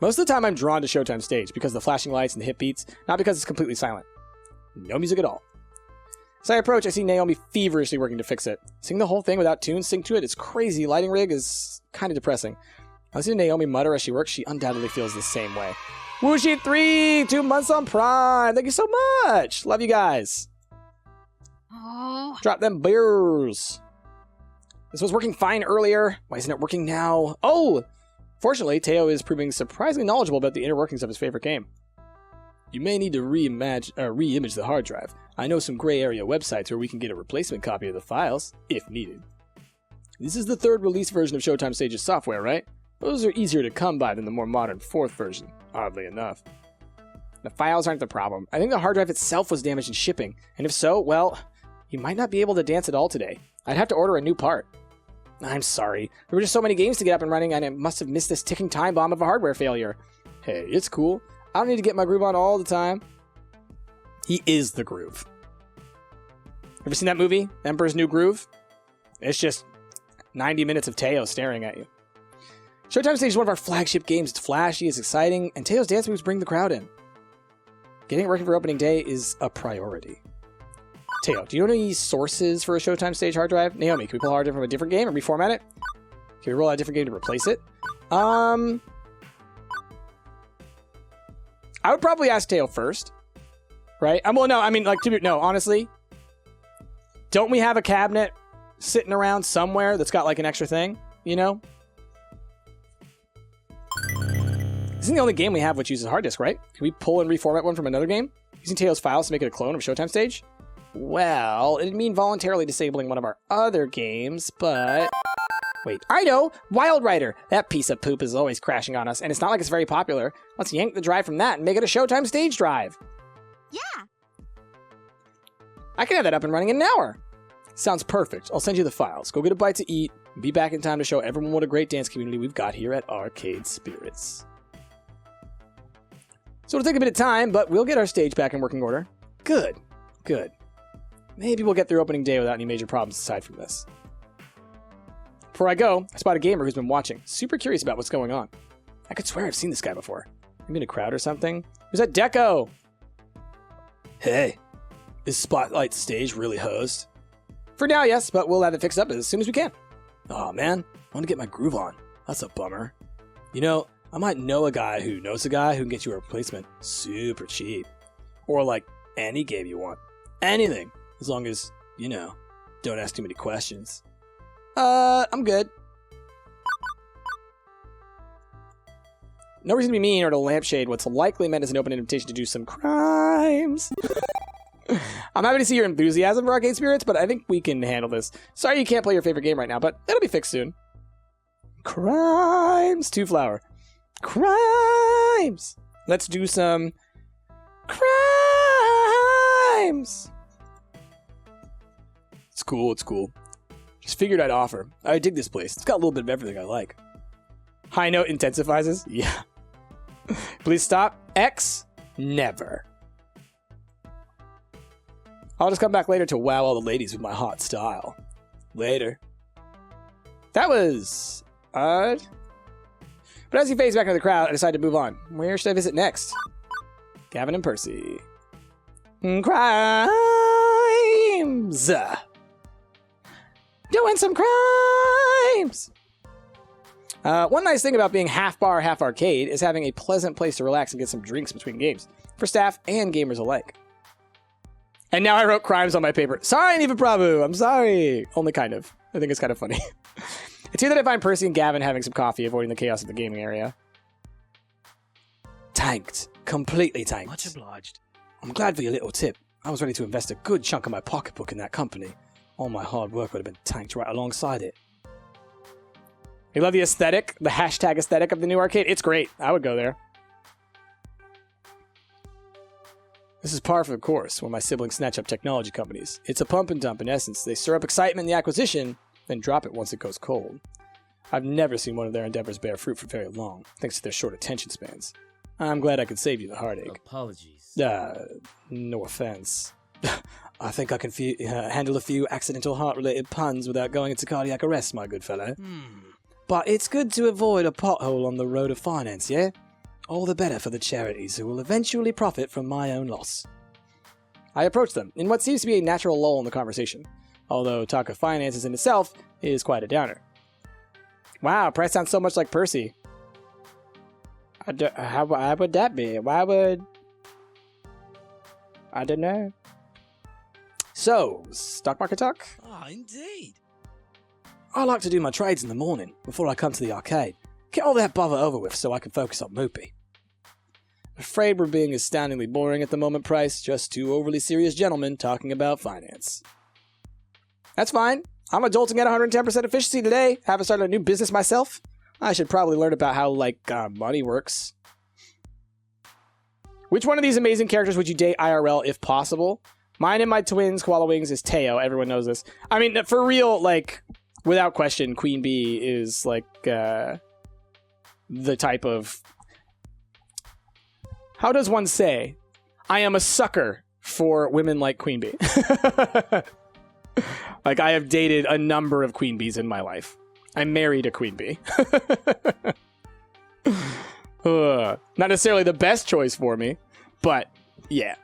S1: Most of the time I'm drawn to Showtime stage because of the flashing lights and the hit beats, not because it's completely silent. No music at all. As I approach, I see Naomi feverishly working to fix it. Sing the whole thing without tunes synced to it, it's crazy. Lighting rig is kind of depressing. I listen to Naomi mutter as she works. She undoubtedly feels the same way. Wooshie 3, 2 months on Prime. Thank you so much. Love you guys.
S5: Oh.
S1: Drop them beers. This was working fine earlier. Why isn't it working now? Oh! Fortunately, Teo is proving surprisingly knowledgeable about the inner workings of his favorite game. You may need to re-image the hard drive. I know some gray area websites where we can get a replacement copy of the files, if needed. This is the third release version of Showtime Stage's software, right? Those are easier to come by than the more modern 4th version, oddly enough. The files aren't the problem. I think the hard drive itself was damaged in shipping, and if so, well, you might not be able to dance at all today. I'd have to order a new part. I'm sorry. There were just so many games to get up and running, and I must have missed this ticking time bomb of a hardware failure. Hey, it's cool. I don't need to get my groove on all the time. He is the groove. Ever seen that movie, Emperor's New Groove? It's just 90 minutes of Teo staring at you. Showtime Stage is one of our flagship games. It's flashy, it's exciting, and Teo's dance moves bring the crowd in. Getting it working for opening day is a priority. Teo, do you know any sources for a Showtime Stage hard drive? Naomi, can we pull a hard drive from a different game and reformat it? Can we roll out a different game to replace it? I would probably ask Teo first. Right? Well, no, I mean, like, no, honestly. Don't we have a cabinet sitting around somewhere that's got, like, an extra thing? You know? This isn't the only game we have which uses a hard disk, right? Can we pull and reformat one from another game? Using Teo's files to make it a clone of Showtime Stage? Well, it'd mean voluntarily disabling one of our other games, but... Wait, I know! Wild Rider! That piece of poop is always crashing on us, and it's not like it's very popular. Let's yank the drive from that and make it a Showtime Stage drive.
S2: Yeah.
S1: I can have that up and running in an hour. Sounds perfect. I'll send you the files. Go get a bite to eat, and be back in time to show everyone what a great dance community we've got here at Arcade Spirits. So it'll take a bit of time, but we'll get our stage back in working order. Good. Good. Maybe we'll get through opening day without any major problems aside from this. Before I go, I spot a gamer who's been watching, super curious about what's going on. I could swear I've seen this guy before. Maybe in a crowd or something. Who's that Deco? Hey, is Spotlight Stage really hosed? For now, yes, but we'll have it fixed up as soon as we can. Aw, man, I want to get my groove on. That's a bummer. You know, I might know a guy who knows a guy who can get you a replacement super cheap. Or like any game you want. Anything. As long as, you know, don't ask too many questions. I'm good. No reason to be mean or to lampshade what's likely meant as an open invitation to do some crimes. I'm happy to see your enthusiasm for Arcade Spirits, but I think we can handle this. Sorry you can't play your favorite game right now, but it'll be fixed soon. Crimes! 2 flower. Crimes! Let's do some crimes! It's cool, it's cool. Just figured I'd offer. I dig this place. It's got a little bit of everything I like. High note intensifies? Yeah. Please stop. X? Never. I'll just come back later to wow all the ladies with my hot style. Later. That was odd. But as he fades back into the crowd, I decide to move on. Where should I visit next? Gavin and Percy. Crimes! Doing some crimes! One nice thing about being half bar, half arcade is having a pleasant place to relax and get some drinks between games, for staff and gamers alike. And now I wrote crimes on my paper. Sorry, Neva Prabhu, I'm sorry. Only kind of. I think it's kind of funny. It's here that I find Percy and Gavin having some coffee, avoiding the chaos of the gaming area. Tanked. Completely tanked.
S6: Much obliged.
S1: I'm glad for your little tip. I was ready to invest a good chunk of my pocketbook in that company. All my hard work would have been tanked right alongside it. You love the aesthetic, the hashtag aesthetic of the new arcade? It's great. I would go there. This is par for the course when my siblings snatch up technology companies. It's a pump and dump in essence. They stir up excitement in the acquisition, then drop it once it goes cold. I've never seen one of their endeavors bear fruit for very long, thanks to their short attention spans. I'm glad I could save you the heartache.
S3: Apologies.
S1: No offense. I think I can handle a few accidental heart-related puns without going into cardiac arrest, my good fellow. But it's good to avoid a pothole on the road of finance, yeah? All the better for the charities who will eventually profit from my own loss. I approach them in what seems to be a natural lull in the conversation, although talk of finances in itself is quite a downer. Wow, price sounds so much like Percy. How would that be? Why would... I don't know. So, stock market talk?
S6: Ah, indeed.
S1: I like to do my trades in the morning, before I come to the arcade. Get all that bother over with so I can focus on Moopy. Afraid we're being astoundingly boring at the moment, Price. Just two overly serious gentlemen talking about finance. That's fine. I'm adulting at 110% efficiency today. Haven't started a new business myself. I should probably learn about how, like, money works. Which one of these amazing characters would you date IRL if possible? Mine and my twins, Koala Wings, is Teo. Everyone knows this. I mean, for real, like, without question, Queen Bee is, like, the type of... How does one say? I am a sucker for women like Queen Bee. Like, I have dated a number of Queen Bees in my life. I married a Queen Bee. Not necessarily the best choice for me, but yeah.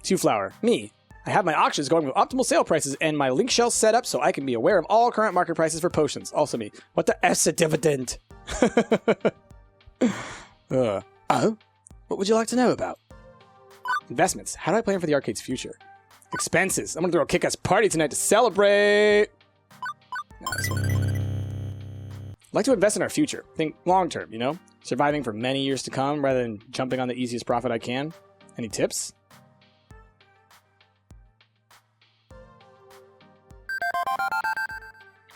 S1: Two Flower. Me. I have my auctions going with optimal sale prices and my link shell set up so I can be aware of all current market prices for potions. Also me. What the F's a dividend? Oh? What would you like to know about? Investments. How do I plan for the arcade's future? Expenses. I'm gonna throw a kick-ass party tonight to celebrate. No, this one. I'd like to invest in our future. Think long-term, you know? Surviving for many years to come rather than jumping on the easiest profit I can. Any tips?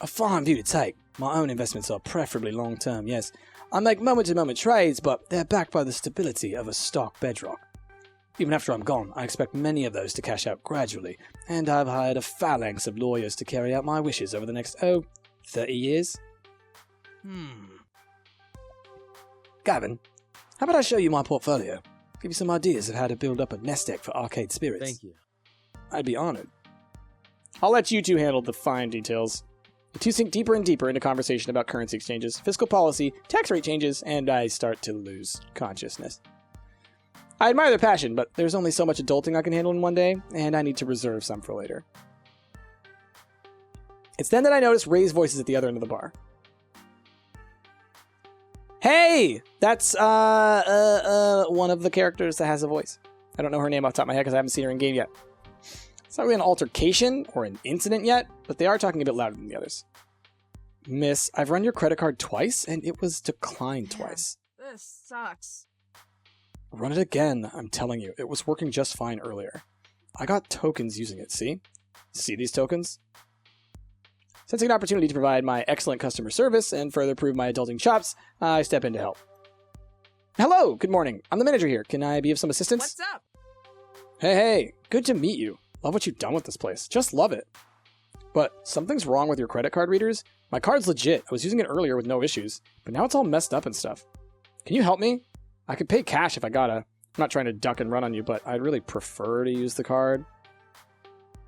S1: A farm view to take. My own investments are preferably long-term, yes. I make moment-to-moment trades, but they're backed by the stability of a stock bedrock. Even after I'm gone, I expect many of those to cash out gradually, and I've hired a phalanx of lawyers to carry out my wishes over the next, 30 years? Gavin, how about I show you my portfolio? Give you some ideas of how to build up a nest egg for arcade spirits.
S3: Thank you.
S1: I'd be honored. I'll let you two handle the fine details. The two sink deeper and deeper into conversation about currency exchanges, fiscal policy, tax rate changes, and I start to lose consciousness. I admire their passion, but there's only so much adulting I can handle in one day, and I need to reserve some for later. It's then that I notice Ray's voices at the other end of the bar. Hey! That's, one of the characters that has a voice. I don't know her name off the top of my head because I haven't seen her in game yet. It's not really an altercation or an incident yet, but they are talking a bit louder than the others. Miss, I've run your credit card twice, and it was declined twice.
S6: This sucks.
S1: Run it again, I'm telling you. It was working just fine earlier. I got tokens using it, see? See these tokens? Sensing an opportunity to provide my excellent customer service and further prove my adulting chops, I step in to help. Hello, good morning. I'm the manager here. Can I be of some assistance?
S6: What's up?
S1: Hey, good to meet you. Love what you've done with this place. Just love it. But something's wrong with your credit card readers. My card's legit. I was using it earlier with no issues, but now it's all messed up and stuff. Can you help me? I could pay cash if I gotta. I'm not trying to duck and run on you, but I'd really prefer to use the card.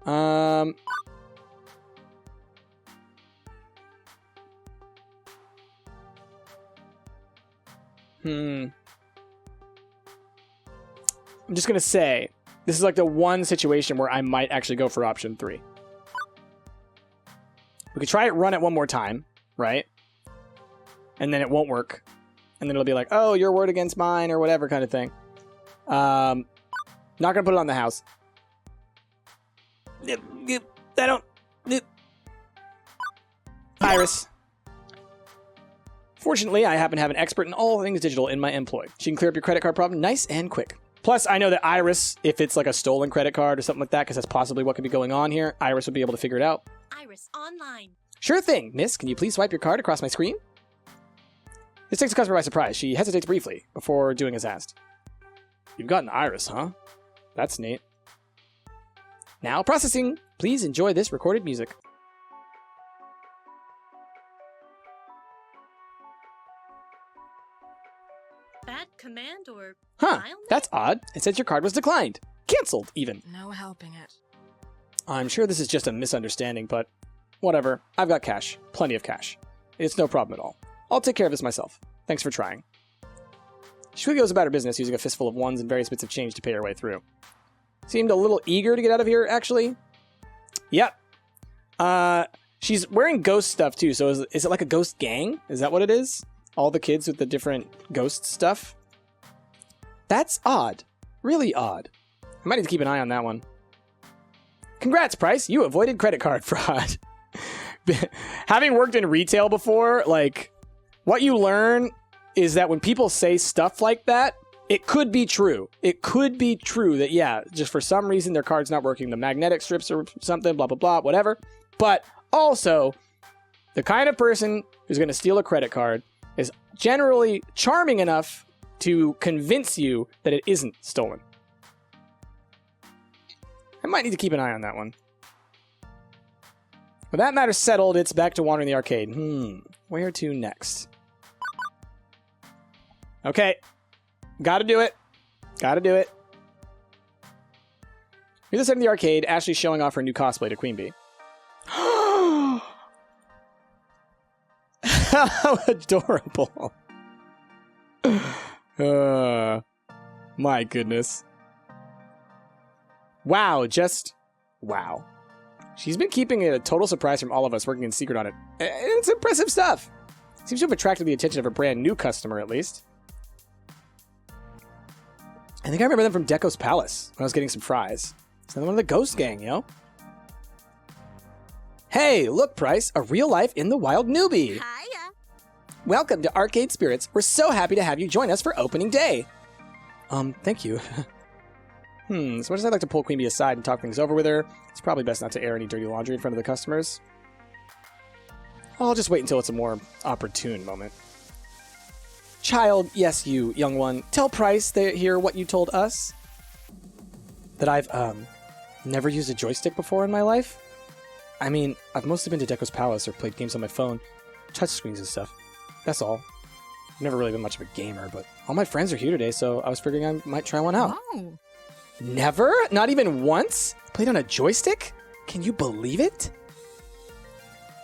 S1: I'm just gonna say, this is like the one situation where I might actually go for option 3. We could try it, run it one more time, right? And then it won't work. And then it'll be like, oh, your word against mine or whatever kind of thing. Not gonna put it on the house. I don't... Iris. Fortunately, I happen to have an expert in all things digital in my employ. She can clear up your credit card problem nice and quick. Plus, I know that Iris, if it's like a stolen credit card or something like that, because that's possibly what could be going on here, Iris would be able to figure it out.
S2: Iris online.
S1: Sure thing, miss. Can you please swipe your card across my screen? This takes the customer by surprise. She hesitates briefly before doing as asked. You've got an Iris, huh? That's neat. Now processing. Please enjoy this recorded music.
S2: Bad command or
S1: Huh,
S2: file name?
S1: that's odd. It says your card was declined. Cancelled, even.
S6: No helping it.
S1: I'm sure this is just a misunderstanding, but whatever. I've got cash. Plenty of cash. It's no problem at all. I'll take care of this myself. Thanks for trying. She quickly goes about her business using a fistful of ones and various bits of change to pay her way through. Seemed a little eager to get out of here, actually. Yep. She's wearing ghost stuff, too, so is it like a ghost gang? Is that what it is? All the kids with the different ghost stuff? That's odd. Really odd. I might need to keep an eye on that one. Congrats, Price. You avoided credit card fraud. Having worked in retail before, like, what you learn is that when people say stuff like that, It could be true. It could be true that, yeah, just for some reason their card's not working. The magnetic strips or something, blah, blah, blah, whatever. But also, the kind of person who's going to steal a credit card is generally charming enough to convince you that it isn't stolen. I might need to keep an eye on that one. With that matter settled, it's back to wandering the arcade. Where to next? Okay. Gotta do it. Gotta do it. Near the side of the arcade, Ashley's showing off her new cosplay to Queen Bee. How adorable. My goodness. Wow, just wow. She's been keeping it a total surprise from all of us working in secret on it. It's impressive stuff. Seems to have attracted the attention of a brand new customer, at least. I think I remember them from Deco's Palace when I was getting some fries. It's another one of the Ghost Gang, yo. Hey, look, Price, a real-life in the wild newbie.
S2: Hiya.
S1: Welcome to Arcade Spirits. We're so happy to have you join us for opening day. Thank you. As much as I'd like to pull Queen Bee aside and talk things over with her, it's probably best not to air any dirty laundry in front of the customers. I'll just wait until it's a more opportune moment. Child, yes, you, young one. Tell Price here what you told us. That I've, never used a joystick before in my life. I mean, I've mostly been to Deco's Palace or played games on my phone, touchscreens and stuff. That's all. I've never really been much of a gamer, but all my friends are here today, so I was figuring I might try one out.
S5: Oh.
S1: Never? Not even once? Played on a joystick? Can you believe it?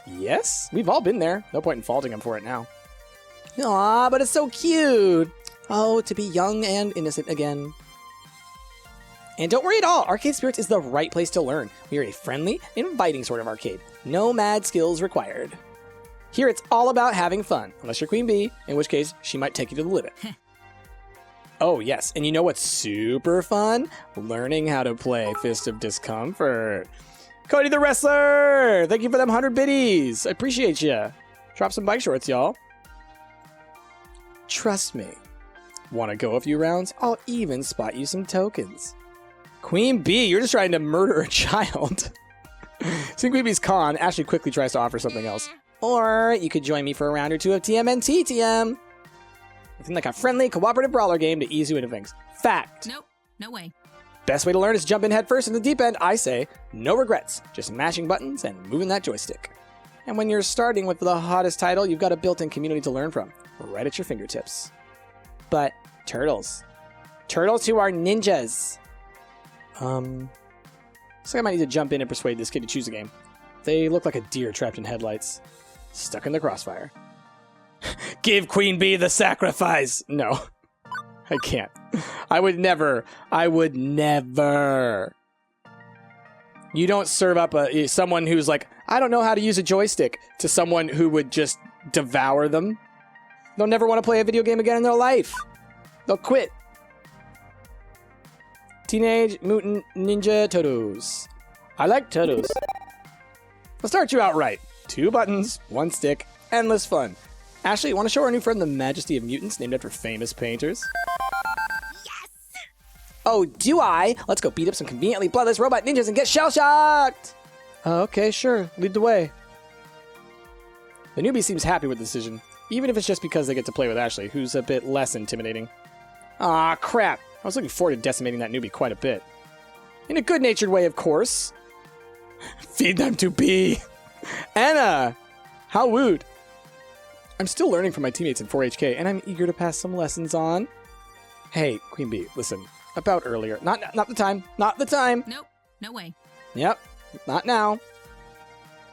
S1: Yes, we've all been there. No point in faulting him for it now. Aw, but it's so cute. Oh, to be young and innocent again. And don't worry at all, Arcade Spirits is the right place to learn. We are a friendly, inviting sort of arcade. No mad skills required. Here it's all about having fun, unless you're Queen Bee, in which case she might take you to the limit. Oh yes, and you know what's super fun? Learning how to play Fist of Discomfort. Cody the Wrestler! Thank you for them 100 biddies. I appreciate ya. Drop some bike shorts, y'all. Trust me. Want to go a few rounds? I'll even spot you some tokens. Queen Bee, you're just trying to murder a child. Seeing Queen Bee's con, Ashley quickly tries to offer something else. Or you could join me for a round or two of TMNT, TM. Nothing like a friendly, cooperative brawler game to ease you into things. Fact.
S5: Nope. No way.
S1: Best way to learn is jump in head first in the deep end. I say, no regrets. Just mashing buttons and moving that joystick. And when you're starting with the hottest title, you've got a built-in community to learn from. Right at your fingertips. But turtles. Turtles who are ninjas. Looks like I might need to jump in and persuade this kid to choose a game. They look like a deer trapped in headlights. Stuck in the crossfire. Give Queen Bee the sacrifice! No. I can't. I would never. You don't serve up someone who's like, I don't know how to use a joystick, to someone who would just devour them. They'll never want to play a video game again in their life. They'll quit. Teenage Mutant Ninja Turtles. I like turtles. Let's start you out right. 2 buttons, 1 stick, endless fun. Ashley, you want to show our new friend the Majesty of Mutants, named after famous painters?
S2: Yes!
S1: Oh, do I? Let's go beat up some conveniently bloodless robot ninjas and get shell-shocked! Okay, sure. Lead the way. The newbie seems happy with the decision, even if it's just because they get to play with Ashley, who's a bit less intimidating. Aw, crap. I was looking forward to decimating that newbie quite a bit. In a good-natured way, of course. Feed them to Bee. Anna! How rude. I'm still learning from my teammates in 4HK, and I'm eager to pass some lessons on. Hey, Queen Bee, listen. About earlier. Not the time. Not the time.
S5: Nope. No way.
S1: Yep. Not now.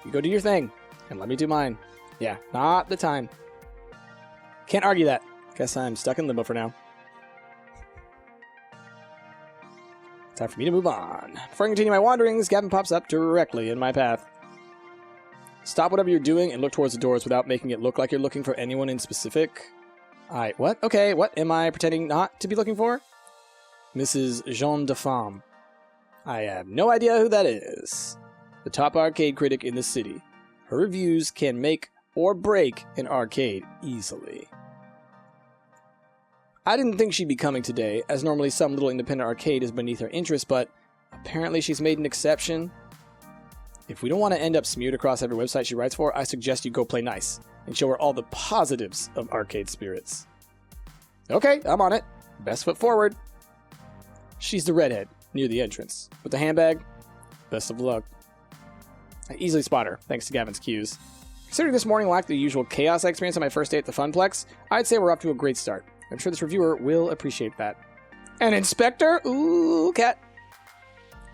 S1: You go do your thing, and let me do mine. Yeah, not the time. Can't argue that. Guess I'm stuck in limbo for now. Time for me to move on. Before I continue my wanderings, Gavin pops up directly in my path. Stop whatever you're doing and look towards the doors without making it look like you're looking for anyone in specific. What? Okay, what am I pretending not to be looking for? Mrs. Jean de Femme. I have no idea who that is. The top arcade critic in the city. Her reviews can make or break an arcade easily. I didn't think she'd be coming today, as normally some little independent arcade is beneath her interest, but apparently she's made an exception. If we don't want to end up smeared across every website she writes for, I suggest you go play nice and show her all the positives of arcade spirits. Okay, I'm on it. Best foot forward. She's the redhead near the entrance. With the handbag, best of luck. I easily spot her, thanks to Gavin's cues. Considering this morning lacked the usual chaos I experienced on my first day at the Funplex, I'd say we're off to a great start. I'm sure this reviewer will appreciate that. An inspector? Ooh, cat.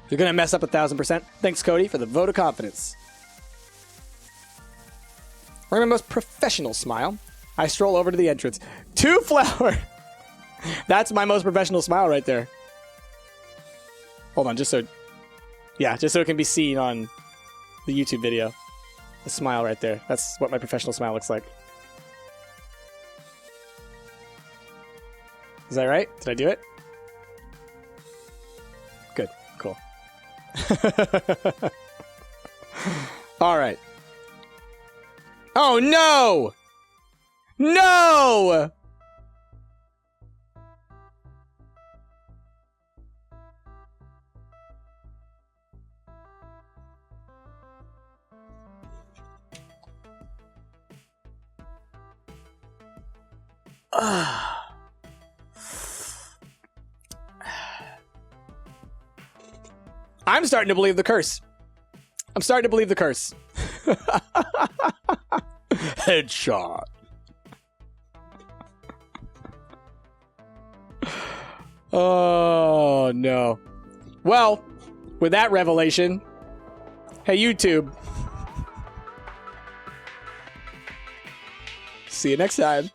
S1: You're gonna mess up 1,000%. Thanks, Cody, for the vote of confidence. Wearing my most professional smile, I stroll over to the entrance. 2 flower! That's my most professional smile right there. Hold on, just so it can be seen on the YouTube video. The smile right there. That's what my professional smile looks like. Is that right? Did I do it? Good. Cool. All right. Oh, no! No! I'm starting to believe the curse. I'm starting to believe the curse. Headshot. Oh, no. Well, with that revelation, hey, YouTube. See you next time.